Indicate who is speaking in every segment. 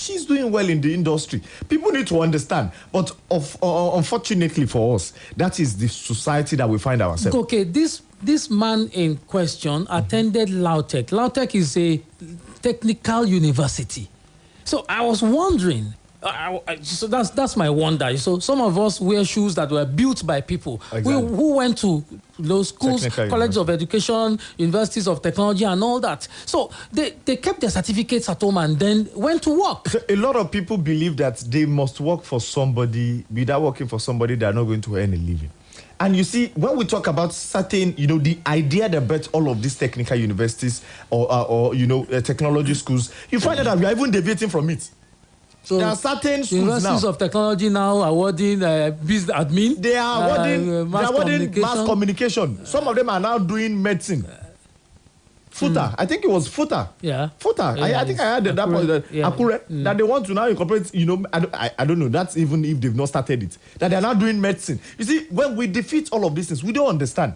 Speaker 1: She's doing well in the industry. People need to understand. But unfortunately for us, that is the society that we find ourselves.
Speaker 2: Okay, this man in question attended LAUTECH. LAUTECH is a technical university. So I was wondering, so that's my wonder. So some of us wear shoes that were built by people who went to those schools, colleges of education, universities of technology and all that. So they kept their certificates at home and then went to work.
Speaker 1: So a lot of people believe that they must work for somebody. Without working for somebody, they're not going to earn a living. And you see, when we talk about certain, the idea that bet all of these technical universities or technology schools, you find out that we are even deviating from it. So there are certain schools
Speaker 2: universities
Speaker 1: now
Speaker 2: of technology now awarding business admin.
Speaker 1: They are awarding mass communication. Some of them are now doing medicine. FUTA. I think it was FUTA.
Speaker 2: Yeah.
Speaker 1: FUTA. Yeah, I think I heard that point. Akure, that they want to now incorporate, I don't know, that's even if they've not started it. That they're now doing medicine. You see, when we defeat all of these things, we don't understand.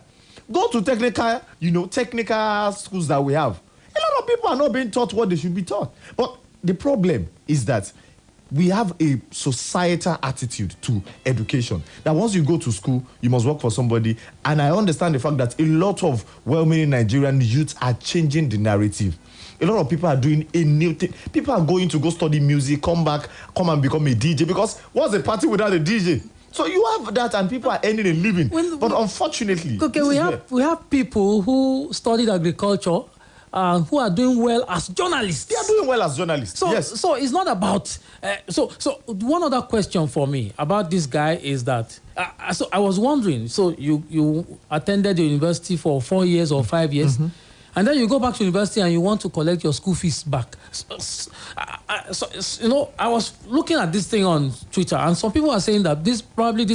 Speaker 1: Go to technical schools that we have. A lot of people are not being taught what they should be taught. But the problem is that we have a societal attitude to education. That once you go to school, you must work for somebody. And I understand the fact that a lot of well-meaning Nigerian youth are changing the narrative. A lot of people are doing a new thing. People are going to go study music, come and become a DJ. Because what's a party without a DJ? So you have that and people are earning a living. But unfortunately...
Speaker 2: Okay, we have people who studied agriculture who are doing well as journalists.
Speaker 1: They are doing well as journalists.
Speaker 2: So,
Speaker 1: yes.
Speaker 2: So it's not about. So one other question for me about this guy is that. So I was wondering. So you attended the university for 4 years or 5 years, and then you go back to university and you want to collect your school fees back. So I was looking at this thing on Twitter, and some people are saying that this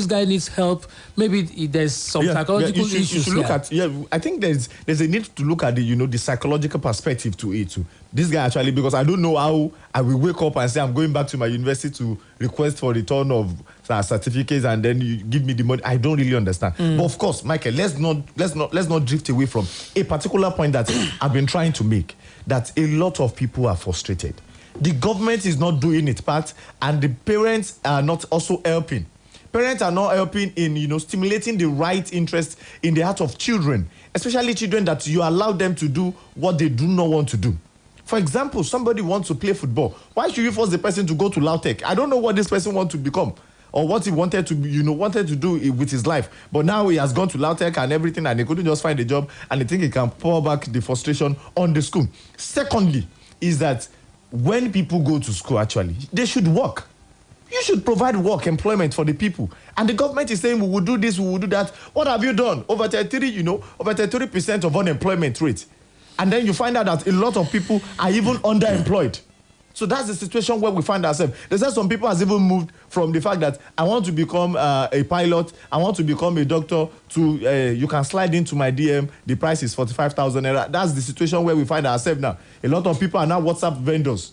Speaker 2: guy needs help. Maybe there's some psychological issues.
Speaker 1: You should look at. I think there's a need to look at the psychological perspective to it too. This guy actually, because I don't know how I will wake up and say I'm going back to my university to request for return of certificates and then you give me the money. I don't really understand. But of course, Michael, let's not drift away from a particular point that I've been trying to make. That a lot of people are frustrated. The government is not doing its part, and the parents are not also helping. Parents are not helping in stimulating the right interest in the heart of children, especially children that you allow them to do what they do not want to do. For example, somebody wants to play football. Why should you force the person to go to LAUTECH? I don't know what this person wants to become or what he wanted to do with his life. But now he has gone to LAUTECH and everything, and he couldn't just find a job, and I think he can pour back the frustration on the school. Secondly, is that when people go to school, actually, they should work. You should provide work, employment for the people. And the government is saying, we will do this, we will do that. What have you done? Over 33% of unemployment rate. And then you find out that a lot of people are even underemployed. So that's the situation where we find ourselves. They said some people has even moved from the fact that I want to become a pilot, I want to become a doctor, to you can slide into my DM, the price is 45,000 naira. That's the situation where we find ourselves now. A lot of people are now WhatsApp vendors.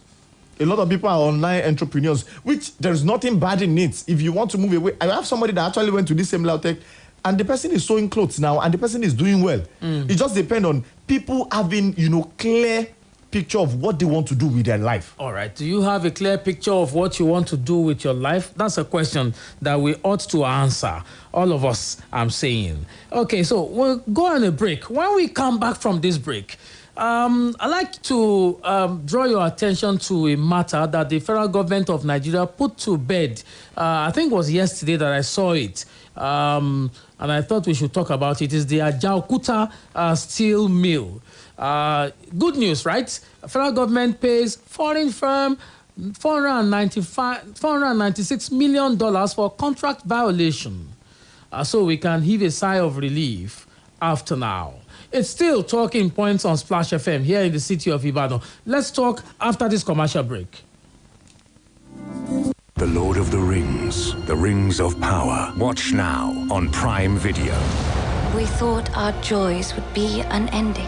Speaker 1: A lot of people are online entrepreneurs, which there's nothing bad in it. If you want to move away, I have somebody that actually went to this same LAUTECH, and the person is sewing clothes now, and the person is doing well. It just depends on people having, clear picture of what they want to do with their life.
Speaker 2: All right. Do you have a clear picture of what you want to do with your life? That's a question that we ought to answer. All of us, I'm saying. Okay, so we'll go on a break. When we come back from this break, I'd like to draw your attention to a matter that the federal government of Nigeria put to bed. I think it was yesterday that I saw it. And I thought we should talk about it. It's the Ajaokuta steel mill. Good news, right? Federal government pays foreign firm $496 million for contract violation. So we can heave a sigh of relief after now. It's still talking points on Splash FM here in the city of Ibadan. Let's talk after this commercial break.
Speaker 3: The Lord of the Rings, the Rings of Power. Watch now on Prime Video.
Speaker 4: We thought our joys would be unending.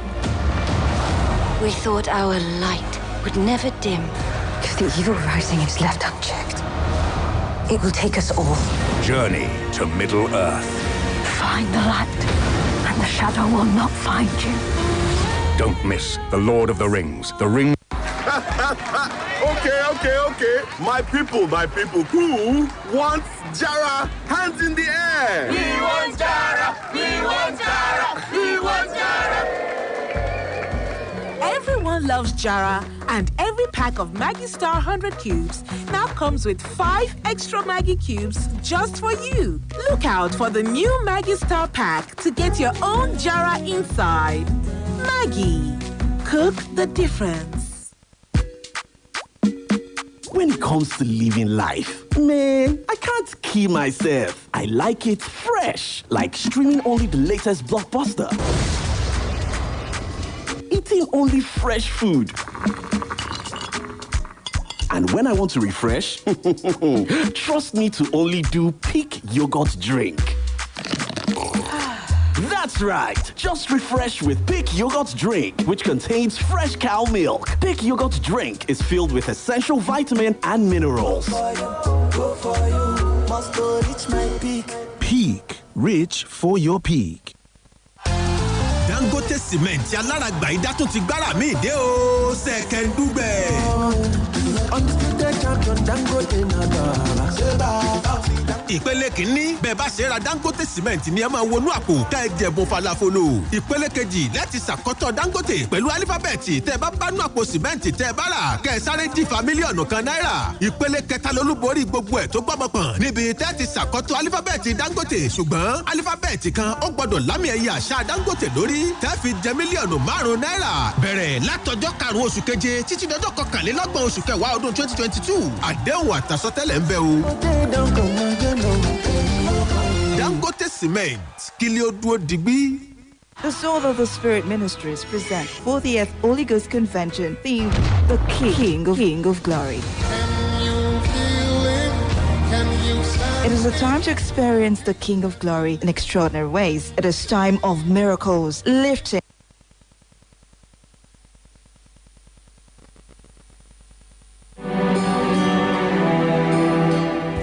Speaker 4: We thought our light would never dim.
Speaker 5: If the evil rising is left unchecked, it will take us all.
Speaker 3: Journey to Middle-earth.
Speaker 5: Find the light, and the shadow will not find you.
Speaker 3: Don't miss The Lord of the Rings, the Ring.
Speaker 6: Okay. Okay. My people, who wants Jara? Hands in the air.
Speaker 7: We want Jara. We want Jara. We want Jara.
Speaker 8: Everyone loves Jara, and every pack of Maggi Star 100 cubes now comes with 5 extra Maggi cubes just for you. Look out for the new Maggi Star pack to get your own Jara inside. Maggi, cook the difference.
Speaker 9: When it comes to living life, man, I can't keep myself. I like it fresh, like streaming only the latest blockbuster. Eating only fresh food. And when I want to refresh, trust me to only do Peak Yogurt Drink. That's right. Just refresh with Peak Yogurt Drink, which contains fresh cow milk. Peak Yogurt Drink is filled with essential vitamin and minerals.
Speaker 10: Go for you. Must go reach my peak.
Speaker 11: Peak. Reach for your peak.
Speaker 12: Dangote Cement aláràgbà ìdá tó ti gbára mi dé o ṣẹ̀kẹ̀ndúgbẹ̀.
Speaker 10: Undisputed champion Dangote na baba.
Speaker 12: Ìpele kìíní bẹ́ẹ̀ bá ṣe ra Dangote Cement ni ẹ máa wọnú àpò ká ẹ jẹ̀bùn falafolo. Ìpele kejì láti ṣàkọ́tọ̀ Dangote pẹ̀lú álífábẹ́ẹ̀tì tẹ́ ẹ bá bánú àpò sìmẹ́ǹtì tẹ́ ẹ bá rà kẹ́ ẹ sáré jìfà mílíọ̀nù kan náírà. Ìpele kẹta lolúborí gbogbo ẹ̀ tó gbọ́mọpọ̀n níbi tẹ́ ti ṣàkọ́tọ̀ álífábẹ́ẹ̀tì Dangote ṣùgbọ́n álífábẹ́ẹ̀tì kan ó gbọ́dọ̀ lámì ẹ̀yẹ àṣà Dangote lórí tẹ́ fi jẹ mílíọ̀nù 5 náírà. Bẹ̀rẹ̀ látọjọ́ 5 oṣù keje títí dọjọ́ 21 oṣù kẹwàá ọdún 2022. Àdéhùn àtàsọtẹ́lẹ̀ ń bẹ o. Dangote Cement, Kilio Duo Digby.
Speaker 13: The Soul of the Spirit Ministries present 40th Holy Ghost Convention themed The King of Glory. It is a time to experience the King of Glory in extraordinary ways. It is time of miracles, lifting.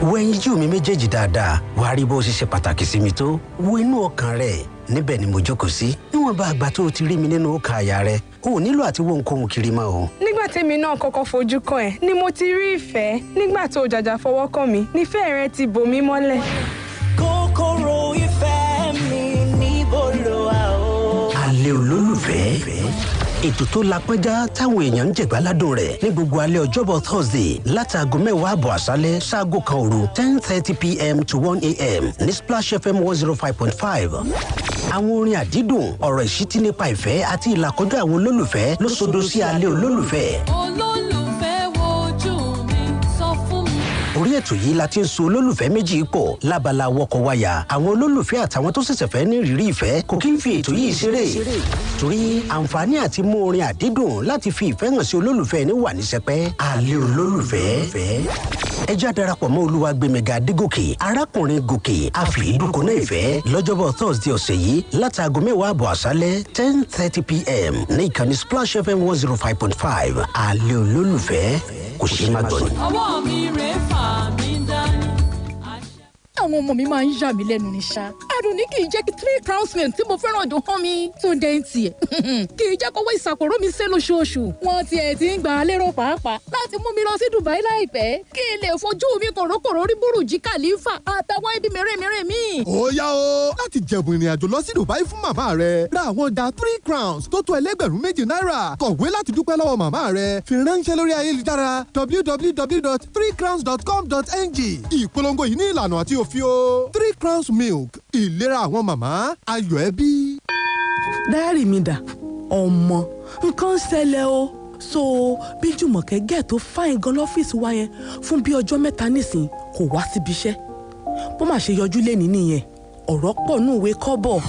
Speaker 14: Wẹ́yìnjú mi méjèèjì dáadáa, wàá rí bó ṣe ṣe pàtàkì sí mi tó. Wo inú ọkàn rẹ̀, níbẹ̀ ni mo jókòó sí. Níwọ̀n bá àgbà tó ti rí mi nínú ọkàn àyà rẹ̀, o ò nílò àti wo ohunkóhun kiri mọ́ o.
Speaker 15: Nígbà tèmi náà kọ́kọ́ fojú kan ẹ̀ ni mo ti rí ìfẹ́. Nígbà tó jàjà fọwọ́ kàn mí, nífẹ̀ẹ́ rẹ ti bò mí mọ́lẹ̀.
Speaker 10: Kòkòrò ìfẹ́ mi níbo ló wà o.
Speaker 14: Alẹ́ olólùfẹ́. Ètò tó lápẹ́já táwọn èèyàn ń jẹ̀gbáládùn rẹ̀ ní gbogbo alẹ́ ọjọ́bọ̀ Thursday látàgò 10 àbọ̀ àṣálẹ́ sáàgò kan òru 10:30 p.m. to 1 a.m. ní Splash FM 105.5. Àwọn orin àdídùn ọ̀rọ̀ ìṣítí nípa ìfẹ́ àti ìlàkọjá àwọn olólùfẹ́ ló sodo sí alẹ́ olólùfẹ́.
Speaker 16: Olólùfẹ́ wojú mi sọ fún mi.
Speaker 14: Orí ètò yìí la ti ń so olólùfẹ́ méjì pọ̀ lábala wọkọ̀wáyà. Àwọn olólùfẹ́ àtàwọn tó ṣẹ̀ṣẹ̀ fẹ́ ní ìrírí ìfẹ́ kò kí ń fi ètò yìí ṣeré. Torí àǹfààní àti mú orin àdídùn láti fi ìfẹ́ hàn sí olólùfẹ́ ní wà ní sẹpẹ́. Alẹ́ olólùfẹ́. Ẹ já darapọ̀ mọ́ Olúwagbémiga Adégòkè, arákùnrin Gòkè, àfìdúkọ̀nà ìfẹ́ lọ́jọ́bọ̀ Thursday ọ̀sẹ̀ yìí látàgò 10 àbọ̀ àṣálẹ́ 10:30 p.m. ní ìkànnì Splash FM 105.5. Alẹ́ olólùfẹ́ kò ṣe má gbọ́ ni.
Speaker 16: Ọwọ́ mi rẹ̀ fà mí dání.
Speaker 17: Àwọn ọmọ mi máa ń yà mí lẹ́nu ní ṣá. Adùn ní kì í jẹ́ kí 3 crowns milk tí mo fẹ́ràn dùn hàn mi. Tó ń dẹ́ ń tiẹ̀. Kì í jẹ́ kówó ìsàkóró mi sé lóṣooṣù. Wọ́n tiẹ̀ ti ń gbà á lérò pàápàá láti mú mi lọ sí Dubai láìpẹ́. Kí n lè fojú mi kòrókòró rí Burj Khalifa àtàwọn ibi mèremère mi.
Speaker 18: Ó yá o, láti jẹ̀bùn ìrìn àjò lọ sí Dubai fún màmá rẹ̀. Ra àwọn ọjà 3 crowns tó tó ẹlẹ́gbẹ̀rún 2 náírà. Kọ̀wé láti dúpẹ́ lọ́wọ́ màmá rẹ̀. Fi ránṣẹ́ lórí ayélujára www.3crowns.com.ng. Ìpolongo yìí ní ìlànà àti òfin o. 3 crowns milk, ìlera àwọn màmá, ayọ̀ ẹbí.
Speaker 19: Dáárì mi dà, ọmọ, nǹkan ṣẹlẹ̀ o. So bí Jùmọ̀kẹ́ gẹ̀ tó fáìn gan lọ́fíìsì wa yẹn fún bí ọjọ́ 3 nísìn kò wá síbi iṣẹ́. Bó má ṣe yọjú lẹ́ni nìyẹn, ọ̀rọ̀ pọ̀ nù ìwé kọ́bọ̀.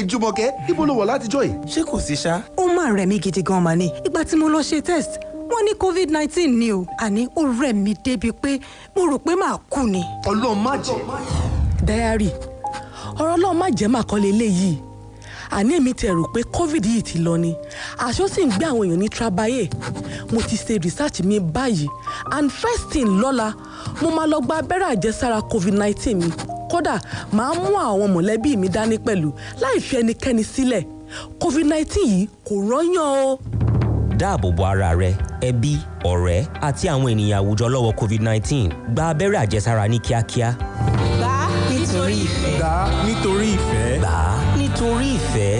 Speaker 20: Jùmọ̀kẹ́, ibo ló wà látijọ́ yìí? Ṣé kò sí ṣá?
Speaker 5: Ó máa rẹ̀ mí gidi gan mà ní. Ìgbà tí mo lọ ṣe test, wọ́n ní COVID-19 ni o. Àní ó rẹ̀ mí débi pé mo rò pé màá kú ni.
Speaker 20: Ọlọ́run má jẹ́.
Speaker 19: Dáárì, ọ̀rọ̀ Ọlọ́run má jẹ́ màá kọ́ leléyìí. Àní èmi ti rò pé COVID yìí ti lọ ni. Àṣọ sì ń gbé àwọn èèyàn ní trabayé. Mo ti ṣe research mi báyìí. And first thing lọ́la, mo máa lọ gba abẹ́rẹ́ àjẹsára COVID-19 mi. Kódà máa mú àwọn mọ̀lẹ́bí mi dání pẹ̀lú láì fi ẹnikẹ́ni sílẹ̀. COVID-19 yìí kò rọ́yàn o.
Speaker 21: Dáàbò bo ara rẹ, ẹbí, ọ̀rẹ́ àti àwọn ènìyàn àwùjọ lọ́wọ́ COVID-19. Gba abẹ́rẹ́ àjẹsára ní kíákíá.
Speaker 13: Gbà á nítorí ìfẹ́.
Speaker 11: Gbà á nítorí ìfẹ́.
Speaker 21: Gbà á nítorí ìfẹ́.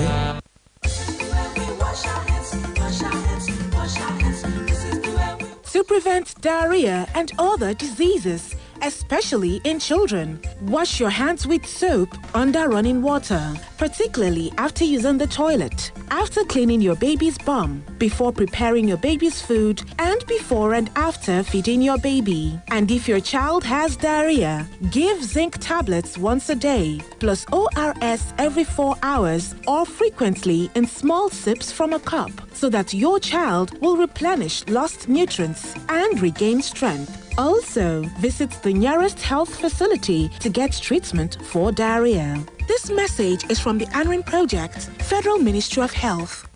Speaker 8: To prevent diarrhea and other diseases, especially in children, wash your hands with soap under running water, particularly after using the toilet, after cleaning your baby's bum, before preparing your baby's food, and before and after feeding your baby. And if your child has diarrhea, give zinc tablets once a day, plus ORS every 4 hours or frequently in small sips from a cup, so that your child will replenish lost nutrients and regain strength. Also, visit the nearest health facility to get treatment for diarrhea. This message is from the ANRIN Project, Federal Ministry of Health.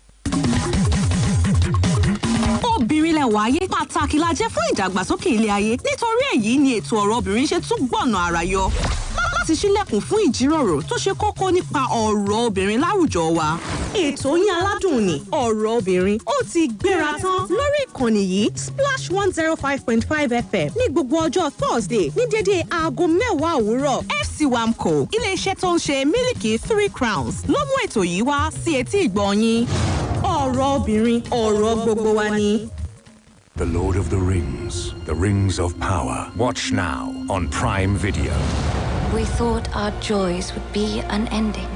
Speaker 22: Obìnrin lẹ̀wà ayé pàtàkì la jẹ́ fún ìdàgbàsókè ilé ayé. Nítorí èyí ni ètò ọ̀rọ̀ obìnrin ṣe tún gbọ̀nà àrà yọ. Láti ṣílẹ̀kùn fún ìjíròrò tó ṣe kókó nípa ọ̀rọ̀ obìnrin láwùjọ wa. Ètò yín aládùn ni ọ̀rọ̀ obìnrin ó ti gbéra tán lórí ìkànnì yìí Splash 105.5 FM ní gbogbo ọjọ́ Thursday ní dédé aago 10 òwúrọ̀. FC Wamco ilé-iṣẹ́ tó ń ṣe mílìkì 3 Crowns ló mú ètò yìí wá sí etí ìgbọ́ yín. Ọ̀rọ̀ obìnrin ọ̀rọ̀ gbogbo wa ni.
Speaker 3: The Lord of the Rings, the Rings of Power. Watch now on Prime Video.
Speaker 4: We thought our joys would be unending.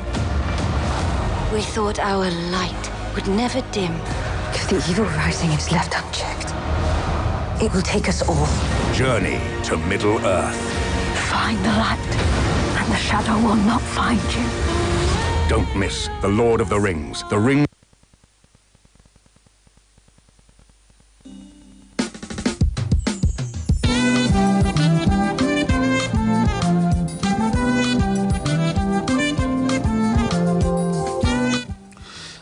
Speaker 4: We thought our light would never dim.
Speaker 23: If the evil rising is left unchecked, it will take us all.
Speaker 3: Journey to Middle-earth.
Speaker 23: Find the light, and the shadow will not find you.
Speaker 3: Don't miss The Lord of the Rings, the Ring.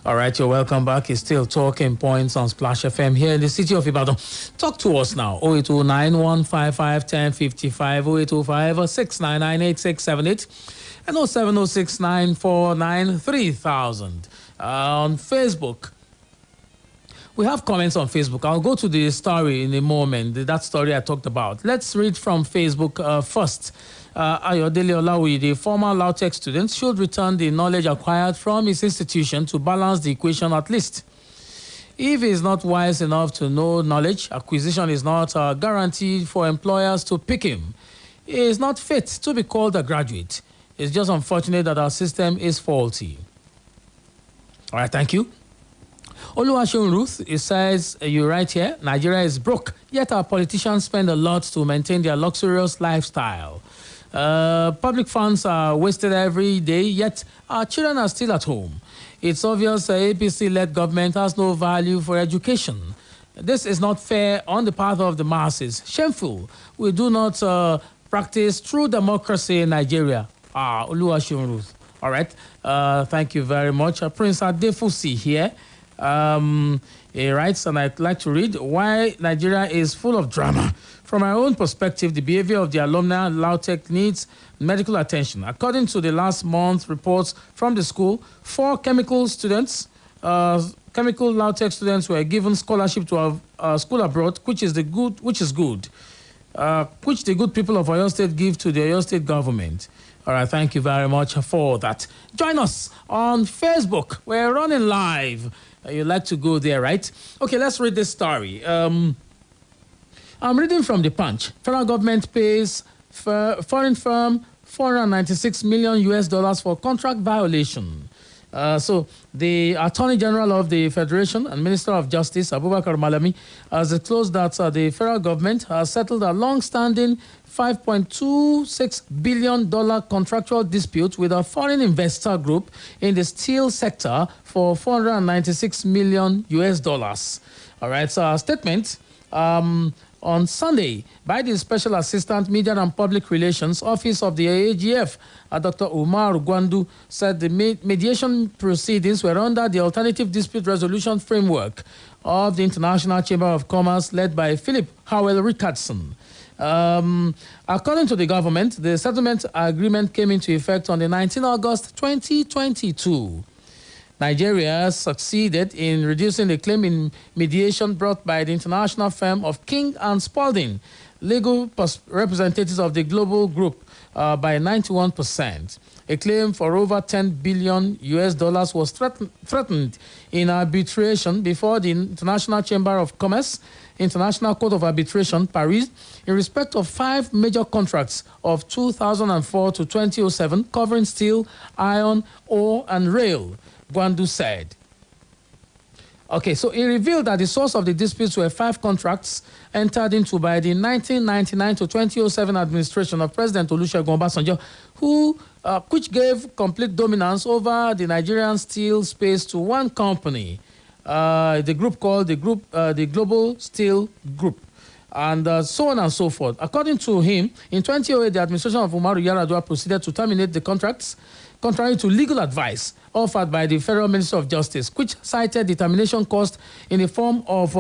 Speaker 2: All right, you're welcome back. It's still Talking Points on Splash FM here in the city of Ibadan. Talk to us now. 08091551055, 08056998678, and 07069493000. On Facebook, we have comments on Facebook. I'll go to the story in a moment, that story I talked about. Let's read from Facebook first. Ayodele Olawi, the former LAUTECH student, should return the knowledge acquired from his institution to balance the equation at least. If he is not wise enough to know knowledge, acquisition is not guaranteed for employers to pick him. He is not fit to be called a graduate. It's just unfortunate that our system is faulty. All right, thank you. Oluwaseun Ruth, it says, you write here, Nigeria is broke, yet our politicians spend a lot to maintain their luxurious lifestyle. Public funds are wasted every day, yet our children are still at home. It's obvious the APC-led government has no value for education. This is not fair on the part of the masses. Shameful. We do not practice true democracy in Nigeria. Oluwaseun Ruth. All right. Thank you very much. Prince Adefusi here. He writes, and I'd like to read, why Nigeria is full of drama. From my own perspective, the behavior of the alumni at LAUTECH needs medical attention. According to the last month's reports from the school, 4 chemical students, chemical LAUTECH students were given scholarship to a school abroad, which is good, which the good people of Oyo State give to the Oyo State government. All right, thank you very much for that. Join us on Facebook. We're running live. You'd like to go there, right? Okay, let's read this story. I'm reading from the Punch. Federal government pays foreign firm $496 million for contract violation. So the Attorney General of the Federation and Minister of Justice, Abubakar Malami, has disclosed that the federal government has settled a long-standing $5.26 billion contractual dispute with a foreign investor group in the steel sector for $496 million. All right, so our statement on Sunday by the Special Assistant Media and Public Relations Office of the AGF, Dr. Umar Gwandu, said the mediation proceedings were under the Alternative Dispute Resolution Framework of the International Chamber of Commerce led by Philip Howell Richardson. According to the government, the settlement agreement came into effect on the 19th August 2022. Nigeria succeeded in reducing the claim in mediation brought by the international firm of King and Spalding, legal representatives of the global group, by 91%. A claim for over $10 billion was threatened in arbitration before the International Chamber of Commerce, International Court of Arbitration, Paris, in respect of 5 major contracts of 2004 to 2007 covering steel, iron, ore, and rail, Gwandu said. Okay, so it revealed that the source of the disputes were 5 contracts entered into by the 1999 to 2007 administration of President Olusegun Obasanjo, which gave complete dominance over the Nigerian steel space to one company, the group called the Global Steel Group, and so on and so forth. According to him, in 2008, the administration of Umaru Yar'Adua proceeded to terminate the contracts, contrary to legal advice offered by the Federal Ministry of Justice, which cited the termination cost in the form of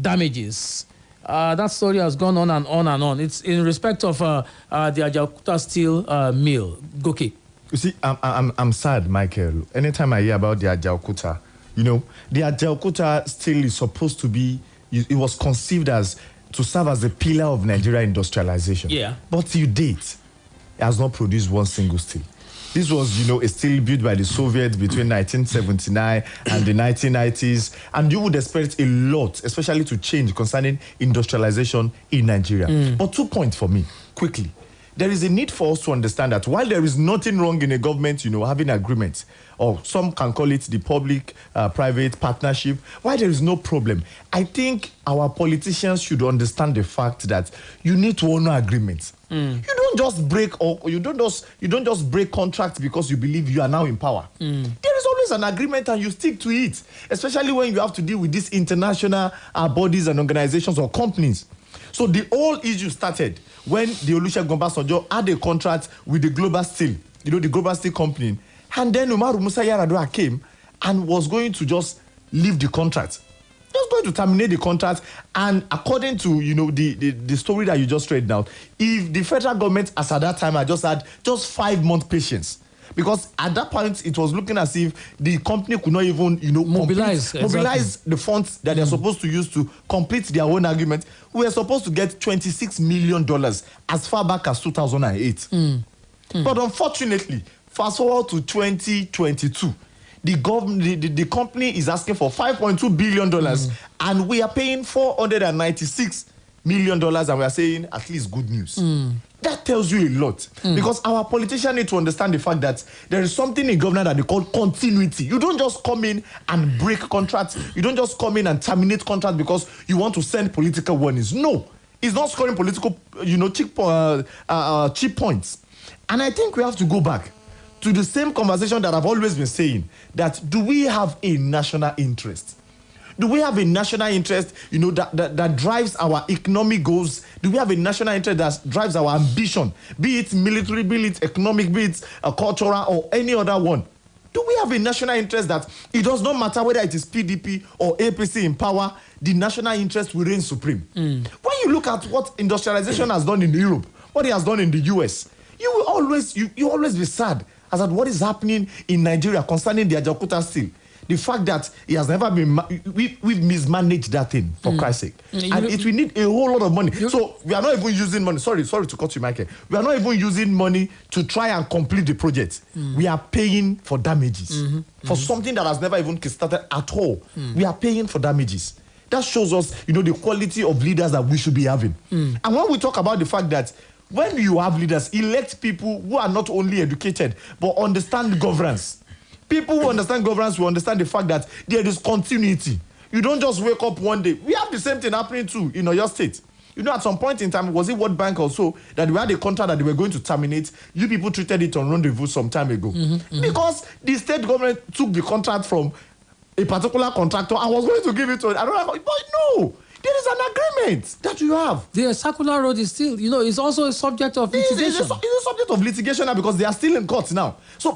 Speaker 2: damages. That story has gone on and on and on. It's in respect of the Ajaokuta steel mill. Goki.
Speaker 1: You see, I'm sad, Michael. Anytime I hear about the Ajaokuta, the Ajaokuta steel is supposed to be, it was conceived as to serve as the pillar of Nigeria industrialization.
Speaker 2: Yeah.
Speaker 1: But to date, it has not produced one single steel. This was, a steel built by the Soviets between 1979 and the 1990s. And you would expect a lot, especially to change concerning industrialization in Nigeria. But 2 points for me, quickly. There is a need for us to understand that while there is nothing wrong in a government, having agreements, or some can call it the public-private partnership, why there is no problem, I think our politicians should understand the fact that you need to honor agreements. You don't just break, or you don't just break contracts because you believe you are now in power. There is always an agreement, and you stick to it, especially when you have to deal with these international bodies and organizations or companies. So the whole issue started when the Olusegun Obasanjo had a contract with the Global Steel, the Global Steel Company, and then Umaru Musa Yar'Adua came and was going to just leave the contract. He was going to terminate the contract, and according to the story that you just read now, if the federal government, as at that time, had just 5 months patience, because at that point it was looking as if the company could not even mobilize the funds that they're supposed to use to complete their own agreement. We were supposed to get $26 million as far back as 2008. But unfortunately, fast forward to 2022, the company is asking for $5.2 billion, and we are paying $496 million, and we are saying at least good news. That tells you a lot, because our politicians need to understand the fact that there is something in government that they call continuity. You don't just come in and break contracts. You don't just come in and terminate contracts because you want to send political warnings. No, it's not scoring political, cheap points. And I think we have to go back to the same conversation that I've always been saying, that do we have a national interest? Do we have a national interest, that drives our economic goals? Do we have a national interest that drives our ambition, be it military, be it economic, be it cultural, or any other one? Do we have a national interest that it does not matter whether it is PDP or APC in power, the national interest will reign supreme? When you look at what industrialization has done in Europe, what it has done in the US, you will always be sad as at what is happening in Nigeria concerning the Ajaokuta steel. The fact that it has never been, we've mismanaged that thing, for Christ's sake. And it will need a whole lot of money. So we are not even using money. Sorry to cut you, Michael. We are not even using money to try and complete the project. We are paying for damages for something that has never even started at all. We are paying for damages. That shows us, the quality of leaders that we should be having. And when we talk about the fact that when you have leaders, elect people who are not only educated, but understand governance. People who understand governance will understand the fact that there is continuity. You don't just wake up one day. We have the same thing happening too in your state. At some point in time, was it World Bank also, that we had a contract that they were going to terminate? You people treated it on rendezvous some time ago. Because the state government took the contract from a particular contractor and was going to give it to another. But no! There is an agreement that you have.
Speaker 2: The circular road is still, it's also a subject of litigation.
Speaker 1: It's a subject of litigation now because they are still in court now. So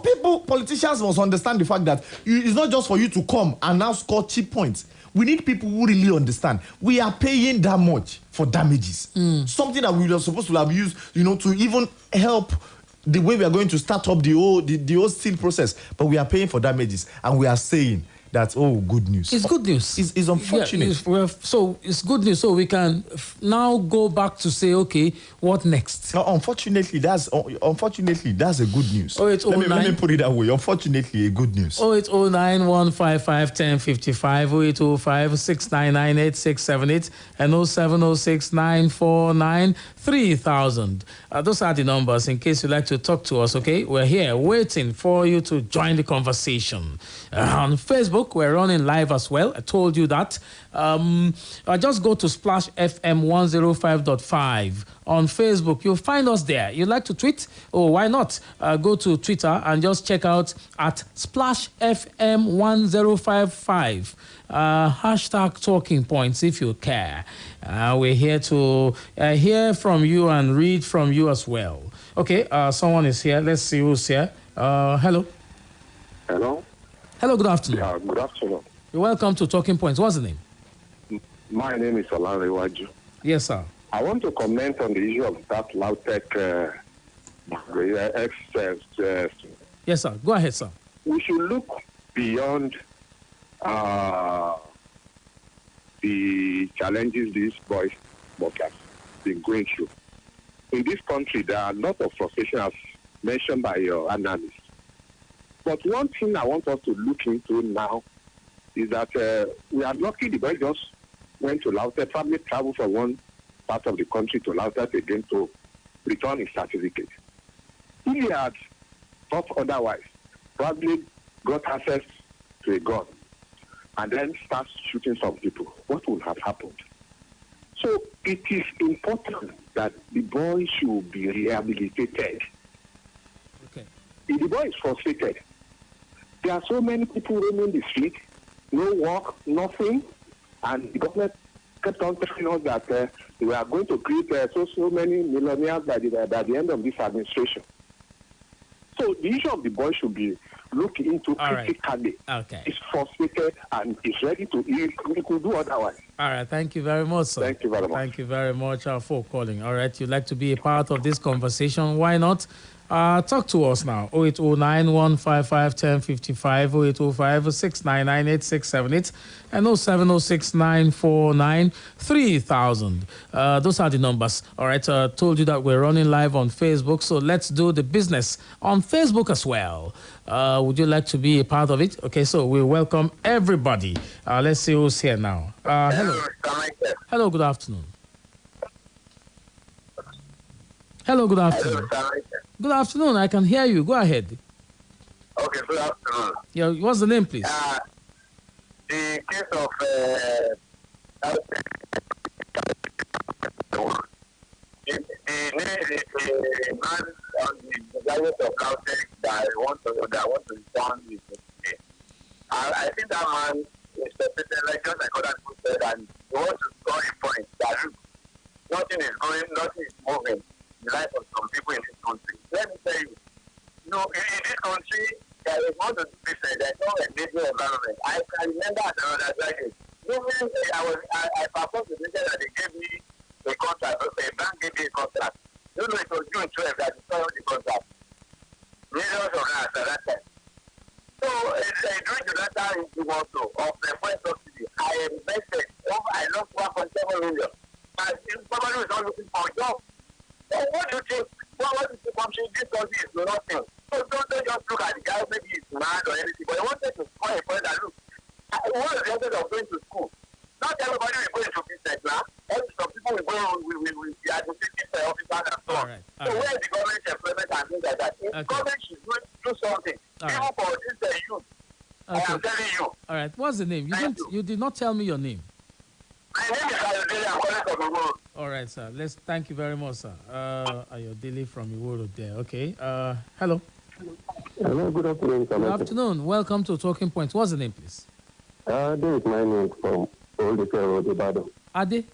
Speaker 1: politicians must understand the fact that it's not just for you to come and now score cheap points. We need people who really understand. We are paying that much for damages. Something that we were supposed to have used, to even help the way we are going to start up the whole steel process, but we are paying for damages, and we are saying that, good news.
Speaker 2: It's good news.
Speaker 1: It's unfortunate.
Speaker 2: Yeah, so it's good news. So we can now go back to say, okay, what next?
Speaker 1: No, unfortunately, that's a good news. Let me put it that way. Unfortunately, a good news.
Speaker 2: 08091551055, 08056998678, and 07069493000. Those are the numbers in case you'd like to talk to us, okay? We're here waiting for you to join the conversation. On Facebook, we're running live as well. I told you that. Just go to Splash FM 105.5 on Facebook. You'll find us there. You'd like to tweet? Oh, why not? Go to Twitter and just check out at Splash FM 1055. Hashtag talking points if you care. We're here to hear from you and read from you as well. Okay, someone is here. Let's see who's here. Hello.
Speaker 6: Hello.
Speaker 2: Hello, good afternoon.
Speaker 6: Yeah, good afternoon.
Speaker 2: You're welcome to Talking Points. What's the name?
Speaker 6: My name is Olanrewaju.
Speaker 2: Yes, sir.
Speaker 6: I want to comment on the issue of that Lautech
Speaker 2: Yes, sir. Go ahead, sir.
Speaker 6: We should look beyond the challenges these boys have been going through. In this country, there are a lot of frustration, as mentioned by your analyst. But one thing I want us to look into now is that we are lucky the boy just went to Lautech, probably traveled from one part of the country to Lautech again to return his certificate. If he had thought otherwise, probably got access to a gun and then starts shooting some people, what would have happened? So it is important that the boy should be rehabilitated.
Speaker 2: Okay.
Speaker 6: If the boy is frustrated, there are so many people roaming the street, no work, nothing, and the government kept on telling us that we are going to create so many millionaires by the end of this administration. So the issue of the boy should be looked into critically.
Speaker 2: Okay.
Speaker 6: He's frustrated and he's ready to, he could do otherwise.
Speaker 2: All right, thank you very much, sir.
Speaker 6: Thank you very much.
Speaker 2: Thank you very much for calling. All right, you'd like to be a part of this conversation, why not? Talk to us now. 08091551055, 08056998678, and 07069493000. Those are the numbers. All right, told you that we're running live on Facebook, so let's do the business on Facebook as well. Would you like to be a part of it? Okay, so we welcome everybody. Let's see who's here now. Hello. Hello, good afternoon. Hello, good afternoon. Good afternoon. I can hear you. Go ahead.
Speaker 6: Okay, good afternoon.
Speaker 2: Yeah, what's the name, please?
Speaker 6: The case of the man on the graduate of Caltech that want to return his name. I think that man is suspected, like just like other people said, and he wants to score a point that nothing is moving the life of some people in this country. Let me tell you, in this country, there is one to be said, there's no enabling environment. I can remember at another decade, I performed the vision that they gave me a contract, a bank gave me a contract. It was June 12th that they started the contract. Millions of naira at that time. So, during the latter issue also of the first subsidy, I invested, I lost 1.7 million. And somebody was not looking for a job. So what do you think? What is the country? This country is nothing. So don't just look at the guy, maybe he's mad or anything, but I wanted to score a point that, look, what is the essence of going to school? Not everybody will go into business now. Some people will go with the administrative officers and so on. So where is the government employment and things like that? If government should do something, even for this youth, I am telling you.
Speaker 2: All right, what's the name? You did not tell me your name.
Speaker 6: My name is Ayodele. I'm calling from Iworo.
Speaker 2: All right, sir. Thank you very much, sir. Ayodele from Iworo there. Okay. Hello.
Speaker 6: Hello, good afternoon.
Speaker 2: Good afternoon. Welcome to Talking Points. What's the name, please?
Speaker 6: Ade is my name from Old Road, Ibadan.
Speaker 2: Ade?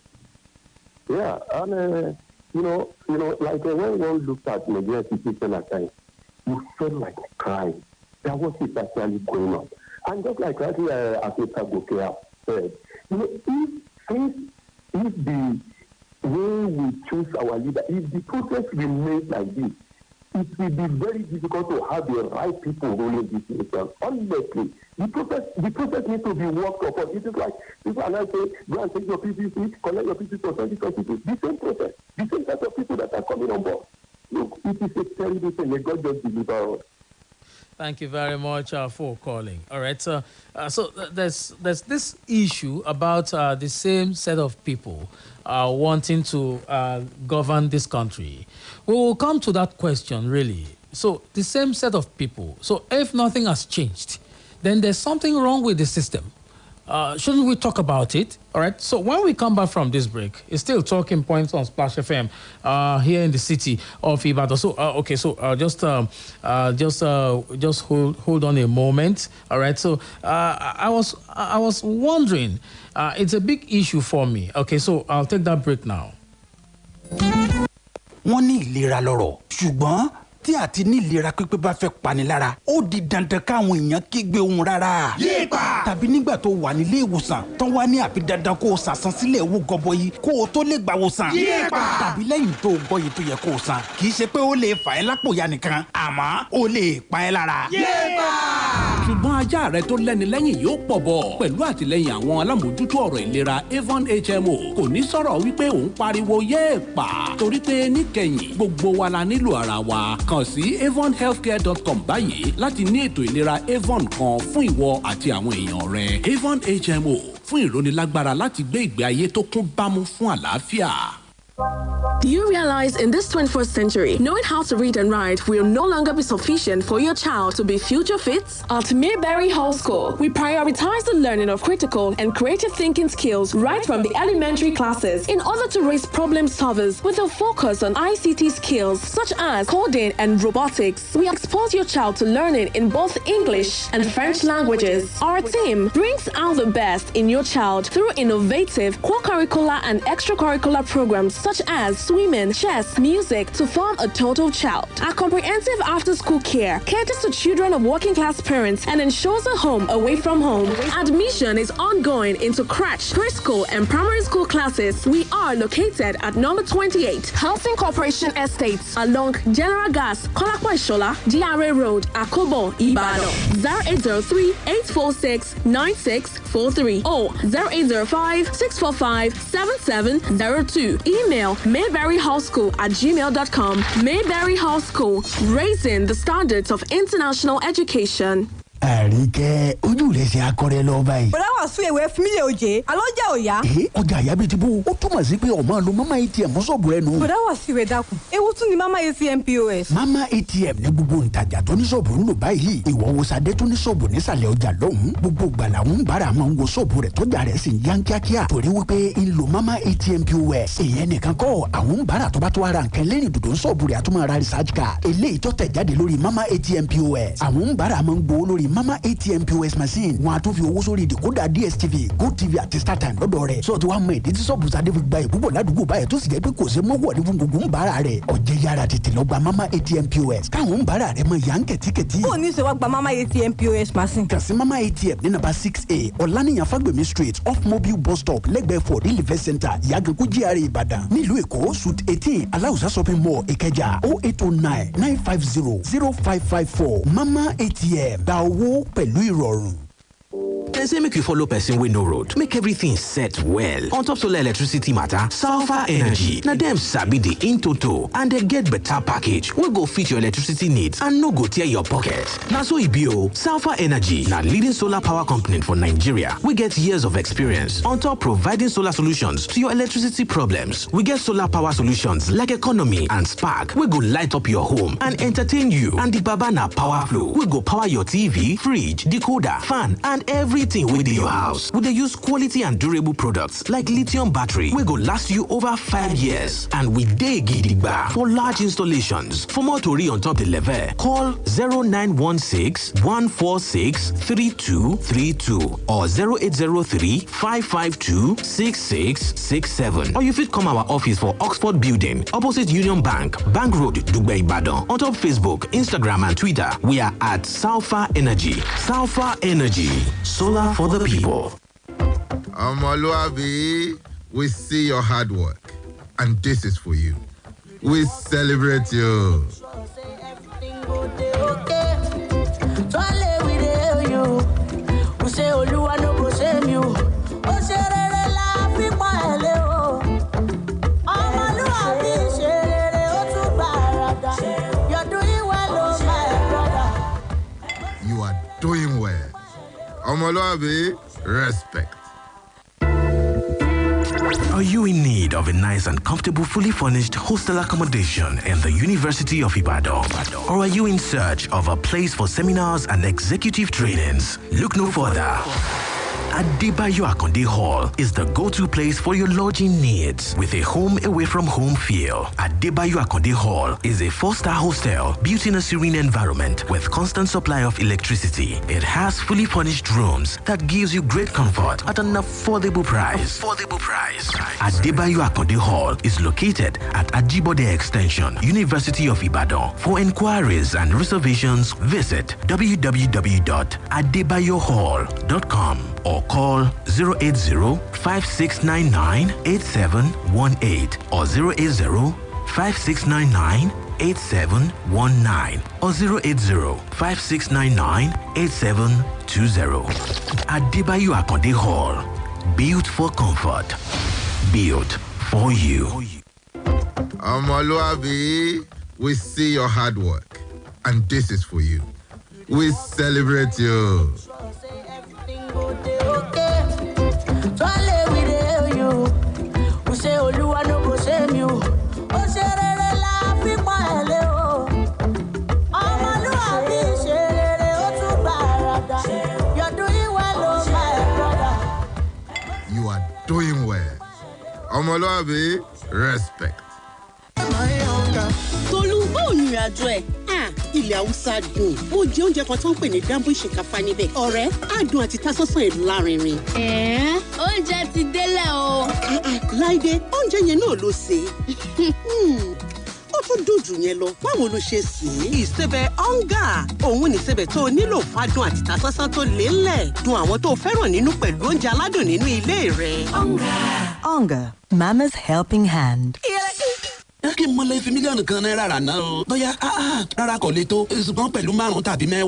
Speaker 6: Yeah, and like when one looked at Nigerian situation at times, you felt like crying. That was it actually going on. And just like as Mr. Gokia said, if the way we choose our leader, if the process remains like this,
Speaker 7: it will be very difficult to have the right people ruling this nation. Honestly, the process needs to be worked upon. It is like people are now saying, go and take your PPC, collect your PPC for 2022. The same process, the same set of people that are coming on board. Look, it is a terrible thing. May God just deliver us.
Speaker 2: Thank you very much for calling. All right, so there's this issue about the same set of people wanting to govern this country. We will come to that question, really. So the same set of people. So if nothing has changed, then there's something wrong with the system. Shouldn't we talk about it? All right. So when we come back from this break, it's still talking points on Splash FM here in the city of Ibadan. So okay. So just hold on a moment. All right. So I was wondering. It's a big issue for me. Okay. So I'll take that break now.
Speaker 9: Wọ́n ní ìlera lọ́rọ̀ ṣùgbọ́n tí àti ní ìlera pípé bá fẹ́ pani lára ó di dandan káwọn èèyàn kígbe ohun rárá. Yéèpà. Tàbí nígbà tó wà nílé ìwòsàn tán wá ní àfi dandan kó o sàsan sílẹ̀ owó gọbọyì kó o tó lè gbà wòsàn. Yéèpà. Tàbí lẹ́yìn tó o gbọ́ yìí tó yẹ kó o san kì í ṣe pé ó lè fà ẹ́ lápò ya nìkan àmọ́ ó lè pa ẹ́ lára. Yéèpà.
Speaker 12: Ṣùgbọ́n ajá rẹ tó lẹ́ni lẹ́yìn yóò pọ̀ bọ̀ pẹ̀lú àtìlẹ́yìn àwọn alámòójútó ọ̀rọ̀ ìlera Avon HMO kò ní sọ̀rọ̀ wípé òun pariwo yéèpà torí pé níkẹyìn gbogbo wa la nílò ara wa kàn sí avonhealthcare.com báyìí láti ní ètò ìlera Avon kan fún ìwọ àti àwọn èèyàn rẹ. Avon HMO fún ìrónilágbára láti gbé ìgbé ayé tó kún bámú fún àlàáfíà.
Speaker 24: Do you realize in this 21st century, knowing how to read and write will no longer be sufficient for your child to be future fit? At Mayberry Hall School, we prioritize the learning of critical and creative thinking skills right from the elementary classes in order to raise problem solvers with a focus on ICT skills such as coding and robotics. We expose your child to learning in both English and French languages. Our team brings out the best in your child through innovative co-curricular and extracurricular programs such as swimming, chess, music to form a total child. Our comprehensive after-school care caters to children of working-class parents and ensures a home away from home. Admission is ongoing into crèche, preschool, and primary school classes. We are located at number 28, Housing Corporation Estates, along General Gas, Kolakwa Ishola, GRA Road, Akobo, Ibadan. 0803-846-9643 or 0805-645-7702. Email mayberryhallschool@gmail.com. Mayberry Hall School, raising the standards of international education.
Speaker 9: Àríkẹ́ ojú rẹ̀ ṣe akọrẹ lọ báyìí.
Speaker 25: Bọ̀dá wà sún ewé fún mi lè oje, alọ́jà òya.
Speaker 9: Ọjà àyà bíi ti bó, ó túmọ̀ sí pé ọmọ lo mama ATM sọ̀bù ẹnu.
Speaker 25: Bọ̀dá wà sí ìwé dákun, ewu tún ni mama ATM POS.
Speaker 9: Mama ATM ní gbogbo ntajà tó ní sọ̀bù ń lò báyìí. Ìwọ wo Sadé tó ní sọ̀bù nísàlẹ̀ ọjà lọ́hùn. Gbogbo ìgbà làwọn ń bára máa ń wo sọ̀bù rẹ̀ tọ́jà rẹ̀ sì ń yán kíákíá. Torí wípé ń lo mama ATM POS. Ìyẹn nìkan kọ́ àwọn ń bára tó bá tó ara nǹkan lẹ́yìn dòdò sọ̀bù rẹ̀ àtúmọ̀ ara research card. Eléyìí tó tẹ̀ jáde lórí mama ATM POS. Àwọn ń bára máa ń gbowó lórí mama ATM POS machine wọn a tún fi owó sórí ìdìkúdà DSTV GoTV àti StarTime lọ́dọ̀ rẹ̀ sọ ti wá mọ ìdí tí sọ́ọ̀bù Sadé fi gba ìbúbọ̀ ládùúgbò báyìí tó sì jẹ́ pé kò ṣe mọ́wọ́ ní fún gbogbo ń bára rẹ̀ ọ̀jẹ̀ yára tètè lọ gba mama ATM POS káwọn ń bára rẹ̀ mọ ìyá ń kẹ̀tíkẹ̀tí.
Speaker 25: ó ní ṣe wá gba mama ATM POS machine.
Speaker 9: kàn sí mama ATM ní nàbà 6A ọ̀lànìyàn fagbemi street off mobile bus stop lẹ́gbẹ̀ẹ́ for real event center ìyàgànkú GRA Ìbàdàn nílùú Èkó suit 18 aláùsá shopping mall Ìkẹjà 0809 950 0554 mama ATM gba owó pẹ̀lú ìrọ̀rùn.
Speaker 26: Dem say make you follow person wey no road, make everything set well. On top solar electricity matter, Salva Energy na dem sabi the in toto and dem get better package wey go fit your electricity needs and no go tear your pocket. Na so e be o. Salva Energy na leading solar power company for Nigeria wey get years of experience on top providing solar solutions to your electricity problems. We get solar power solutions like Economy and Spark wey go light up your home and entertain you, and the Baba na Power Flow wey go power your TV, fridge, decoder, fan and everything wey dey your house. We dey use quality and durable products like lithium battery wey go last you over 5 years, and we dey gidigba for large installations. For more tori on top the level, call 0916 146 3232 or 0803 552 6667. Or you fit come our office for Oxford Building, opposite Union Bank, Bank Road, Dugbe Ibadan. On top Facebook, Instagram and Twitter, we are at Salva Energy. Salva Energy. Solar for the people.
Speaker 27: Omoluabi, we see your hard work, and this is for you. We celebrate you. Omoluabi, respect.
Speaker 26: Are you in need of a nice and comfortable, fully furnished hostel accommodation in the University of Ibadan? Or are you in search of a place for seminars and executive trainings? Look no further. Adebayo Akonde Hall is the go-to place for your lodging needs with a home away from home feel. Adebayo Akonde Hall is a 4-star hostel built in a serene environment with constant supply of electricity. It has fully furnished rooms that gives you great comfort at an affordable price. Adebayo Akonde Hall is located at Ajibode Extension, University of Ibadan. For inquiries and reservations, visit www.adebayohall.com or call 080-5699-8718 or 080-5699-8719 or 080-5699-8720. Adebayo Akonde Hall. Built for comfort. Built for you.
Speaker 27: Omoluabi, we see your hard work. And this is for you. We celebrate you. You are doing well. Omoluabi, respect.
Speaker 5: Tolú, báwo ni ìrìnàjò ẹ̀? Ilẹ̀ Haúsá dùn. Mo jẹ oúnjẹ kan tó ń pè ní dambu ìṣèkáfá níbẹ̀. Ọ̀rẹ́, adùn àti tasọ́sàn ìlú lárinrin.
Speaker 10: Oúnjẹ ti délẹ̀ o.
Speaker 5: Láìdé, oúnjẹ yẹn náà ló ṣe. Ó tún dùn jù yẹn lọ. Báwo ló ṣe sè é? Ìsebẹ̀ ọ̀ngà. Òun ni ìsebẹ̀ tó nílò fádùn àti tasọ́sàn tó lélẹ̀. Dùn àwọn tó fẹ́ràn nínú pẹ̀lú oúnjẹ aládùn nínú ilé rẹ̀.
Speaker 14: Onga, Mama's helping hand.
Speaker 12: Kí n mọ̀lẹ́ fi mílíọ̀nù kan náírà rà náà o. Bóyá rárá kò lè tó ṣùgbọ́n pẹ̀lú 5 tàbí 10.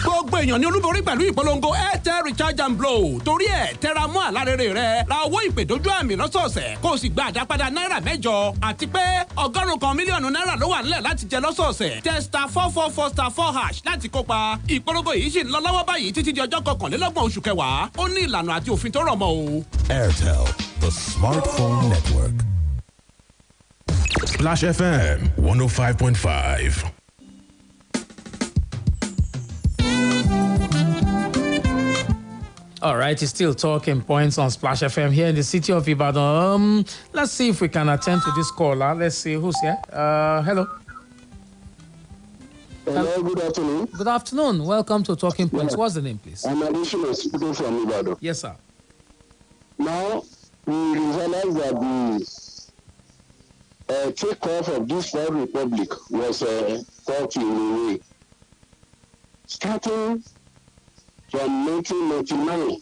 Speaker 12: Gbogbo èèyàn ní olúborí pẹ̀lú ìpolongo Airtel Recharge and Blow. Torí ẹ̀ tẹra mọ́ àlárẹ̀rẹ̀ rẹ̀ ra owó ìpè dójú àmì lọ́sọ̀ọ̀sẹ̀ kó o sì gba àdápadà náírà 8. Àti pé 100 mílíọ̀nù náírà ló wà nílẹ̀ láti jẹ lọ́sọ̀ọ̀sẹ̀. Tẹ *444*4# láti kópa. Ìpolongo yìí sì ń lọ lọ́wọ́ báyìí títí di ọjọ́ 21 oṣù kẹwàá. Ó ní ìlànà àti òfin tó rọ̀ mọ́ o.
Speaker 3: Airtel, the smartphone network. Splash FM 105.5.
Speaker 2: All right, it's still talking points on Splash FM here in the city of Ibadan. Let's see if we can attend to this caller. Let's see who's here. Hello.
Speaker 7: Hello, good afternoon.
Speaker 2: Good afternoon. Welcome to Talking Points. What's the name, please?
Speaker 7: I'm Additional speaking from Ibadan.
Speaker 2: Yes, sir.
Speaker 7: Now, we realize that the takeoff of this Third Republic was thought in a way. Starting from 1999,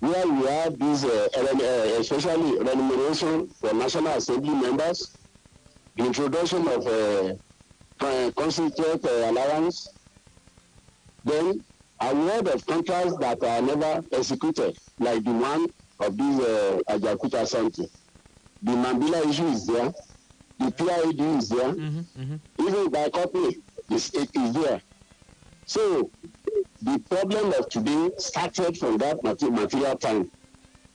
Speaker 7: where we had this, especially remuneration for National Assembly members, the introduction of constituent allowance, then award of contracts that are never executed, like the one of this Ajakuta Santi. The Mambila issue is there, the PID is there, even by company is there. So the problem of today started from that material time.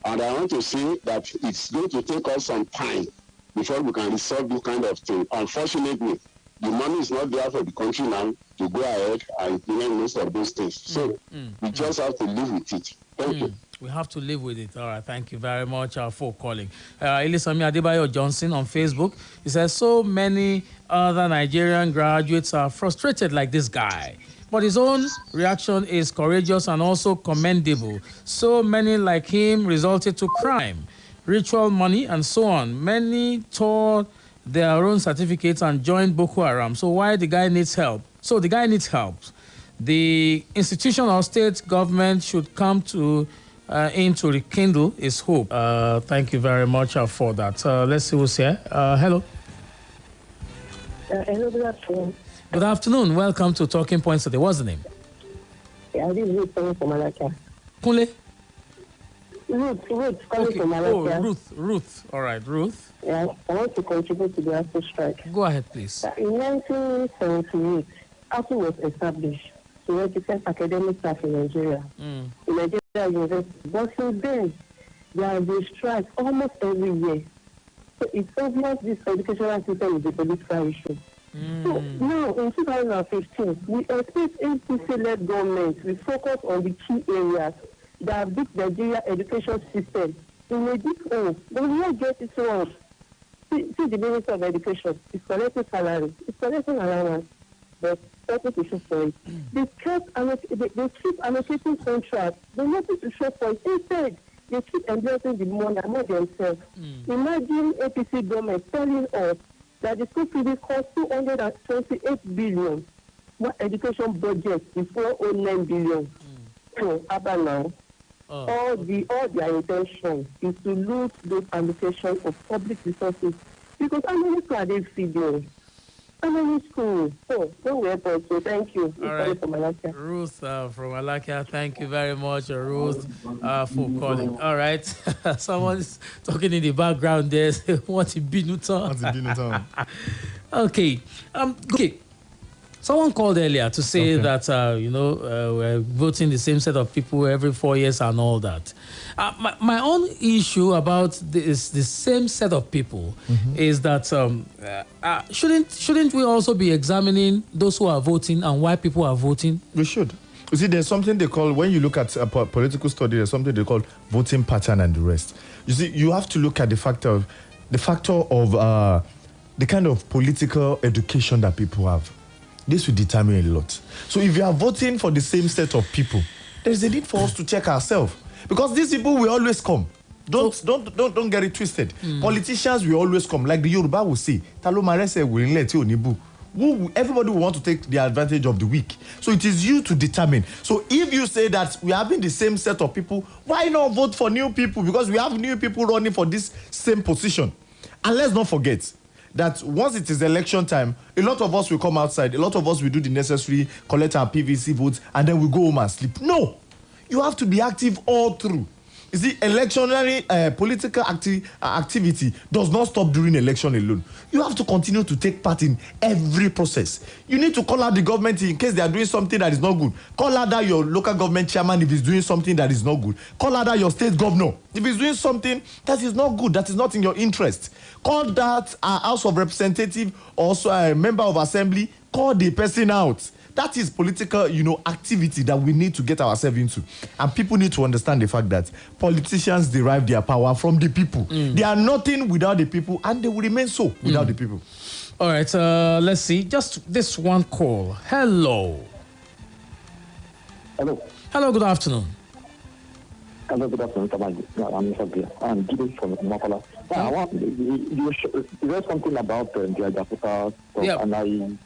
Speaker 7: And I want to say that it's going to take us some time before we can resolve this kind of thing. Unfortunately, the money is not there for the country now to go ahead and implement most of those things. So we just have to live with it. Thank you.
Speaker 2: We have to live with it. All right. Thank you very much for calling. Elisami Adebayo Johnson on Facebook. He says, so many other Nigerian graduates are frustrated like this guy. But his own reaction is courageous and also commendable. So many like him resulted to crime, ritual money, and so on. Many tore their own certificates and joined Boko Haram. So why the guy needs help? So the guy needs help. The institution or state government should come to in to rekindle his hope. Thank you very much for that. Let's see who's here. Hello.
Speaker 15: Hello, good afternoon.
Speaker 2: Good afternoon. Welcome to Talking Points today. What's the name?
Speaker 15: Yeah, this is Ruth calling from Malakia.
Speaker 2: Kunle?
Speaker 15: Ruth calling from Malakia.
Speaker 2: Oh, Ruth. All right, Ruth.
Speaker 15: Yeah, I want to contribute to the ASU strike.
Speaker 2: Go ahead, please.
Speaker 15: In 1978, ASU was established. to educate academic staff in Nigeria. In Nigeria university. But since then, there have been strikes almost every year. So it's obvious this educational system is a political issue. So now, in 2015, we expect APC-led government will focus on the key areas that beat the Nigeria education system in a deep hole. But we not get it wrong. See the Minister of Education is collecting salary, it's collecting allowance, but nothing to show for it. They keep allocating contracts, there's nothing to show for it. Instead, they keep endorsing the money among themselves. Imagine APC government telling us that the school fees cost 228 billion. What education budget is 409 billion. So, about now, all their intention is to lose those allocations of public resources. Because how many schools are they feeding? How many schools? So, don't wait for so thank you.
Speaker 2: All right. Ruth from Alakia, thank you very much, Ruth, for calling. All right. Someone is talking in the background there. What a binuton. Okay. Okay. Someone called earlier to say that, we're voting the same set of people every 4 years and all that. My own issue about the same set of people is that shouldn't we also be examining those who are voting and why people are voting?
Speaker 1: We should. You see, there's something they call, when you look at a political study, there's something they call voting pattern and the rest. You see, you have to look at the factor of the kind of political education that people have. This will determine a lot. So if you are voting for the same set of people, there's a need for us to check ourselves. Because these people will always come. Don't get it twisted. Politicians will always come. Like the Yoruba will say, everybody will want to take the advantage of the weak. So it is you to determine. So if you say that we are having the same set of people, why not vote for new people? Because we have new people running for this same position. And let's not forget that once it is election time, a lot of us will come outside, a lot of us will do the necessary, collect our PVC votes, and then we go home and sleep. No! You have to be active all through. You see, electionary political activity does not stop during election alone. You have to continue to take part in every process. You need to call out the government in case they are doing something that is not good. Call out that your local government chairman if he's doing something that is not good. Call out that your state governor if he's doing something that is not good, that is not in your interest. Call that House of Representative, also a member of assembly, call the person out. That is political, activity that we need to get ourselves into. And people need to understand the fact that politicians derive their power from the people. They are nothing without the people, and they will remain so without the people.
Speaker 2: All right, let's see. Just this one call. Hello.
Speaker 7: Hello.
Speaker 2: Hello, good afternoon.
Speaker 7: Hello, good afternoon. I'm Gide from Makala. You read something about the Jakarta stuff, and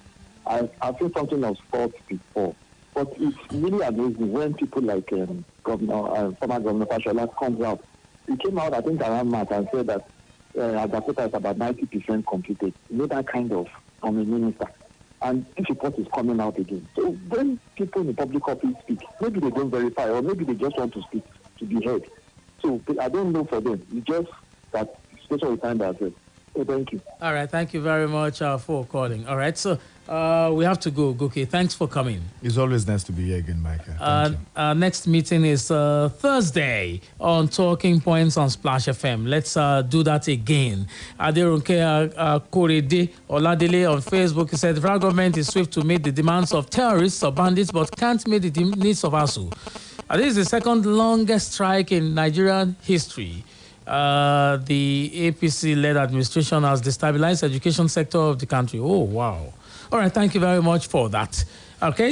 Speaker 7: I've seen something of thought before, but it's really amazing when people like former Governor Fashola comes out. He came out, I think, around March and said that Jakarta is about 90% completed. That kind of minister. And this report is coming out again. So when people in the public office speak, maybe they don't verify, or maybe they just want to speak to be heard. So I don't know for them. It's just that special time ourselves. So thank you.
Speaker 2: All right, thank you very much for calling. All right, so we have to go. Okay, thanks for coming.
Speaker 1: It's always nice to be here again, Micah.
Speaker 2: Our next meeting is Thursday on Talking Points on Splash FM. Let's do that again. Aderunke Korede Oladele on Facebook, he said, the federal government is swift to meet the demands of terrorists or bandits, but can't meet the needs of ASU. This is the second longest strike in Nigerian history. The APC-led administration has destabilized the education sector of the country. Oh, wow. All right, thank you very much for that. Okay.